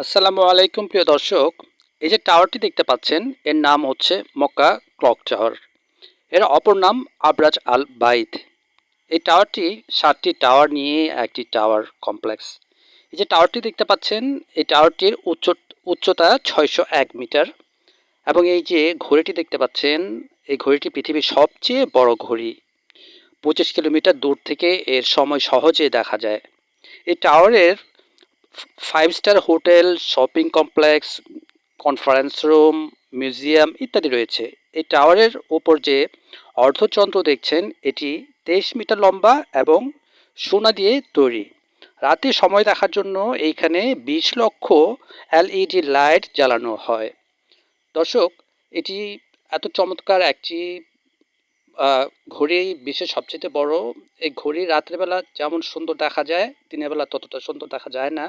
আসসালামু আলাইকুম প্রিয় দর্শক। এই যে টাওয়ারটি দেখতে পাচ্ছেন এর নাম হচ্ছে মক্কা ক্লক টাওয়ার। এর অপর নাম আবরাজ আল বাইত। এই টাওয়ারটি ৭টি টাওয়ার নিয়ে একটি টাওয়ার কমপ্লেক্স। এই যে টাওয়ারটি দেখতে পাচ্ছেন এই টাওয়ারটির উচ্চতা ৬০১ মিটার এবং এই যে ঘড়িটি দেখতে পাচ্ছেন এই ঘড়িটি পৃথিবীর সবচেয়ে বড় ঘড়ি। ২৫ কিলোমিটার দূর থেকে এর সময় সহজে দেখা যায়। এই টাওয়ারের 5 star hotel, shopping complex, conference room, museum ইত্যাদি রয়েছে। এই টাওয়ারের ওপর যে অর্ধচন্দ্র দেখছেন এটি ২৩ মিটার লম্বা এবং সোনা দিয়ে তৈরি। রাতে সময় দেখার জন্য এইখানে ২০ লক্ষ এলইডি লাইট জ্বালানো হয়। দর্শক, এটি এত চমৎকার একটি ঘড়ি বিশ্বের সবচেয়ে বড়। এই ঘড়ি রাত্রেবেলা যেমন সুন্দর দেখা যায় দিনের বেলা ততটা সুন্দর দেখা যায় না।